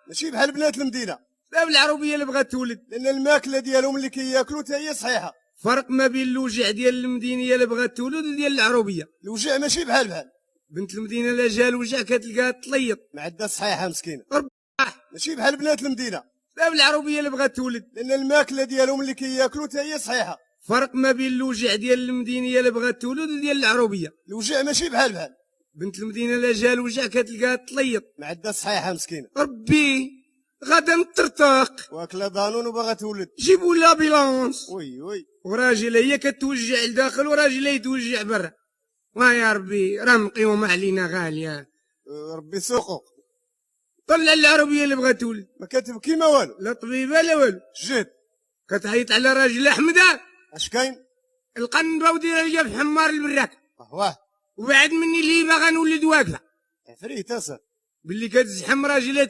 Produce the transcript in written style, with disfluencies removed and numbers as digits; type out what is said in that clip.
ماشي بحال بنات المدينه. لا بالعربيه اللي بغات تولد، لان الماكله ديالهم اللي كياكلوا حتى هي صحيحه. فرق ما بين الوجع ديال المدينيه اللي بغات تولد وديال العروبيه. الوجع ماشي بحال بنت المدينه لا جا الوجع كتلقاها تليط معده صحيحه مسكينه. ربح. ماشي بحال بنات المدينه. لا بالعربيه اللي بغات تولد، لان الماكله ديالهم اللي كياكلوا حتى هي صحيحه. فرق ما بين الوجع ديال المدينيه اللي بغات تولد وديال العروبيه. الوجع ماشي بحال بنت المدينه لا جا الوجع كتلقاها تليط معده صحيحه مسكينه. ربي غدا نطرطق واكله دانون وباغا تولد. جيبوا لابيلونس. وي وراجل هي كتوجع لداخل وراجل يتوجع برا. ويا ربي راه مقيومه علينا غاليه. ربي سوقو. طلع العربيه اللي بغات تولد ما كتبكي ما والو. لا طبيبه لا والو. جد كتعيط على راجل احمد. اش كاين؟ القنبه وديرها ليا في حمار البراك. واه وبعد مني اللي باغا نولد واقفه عفريت اصاحبي باللي كتزحم راجلها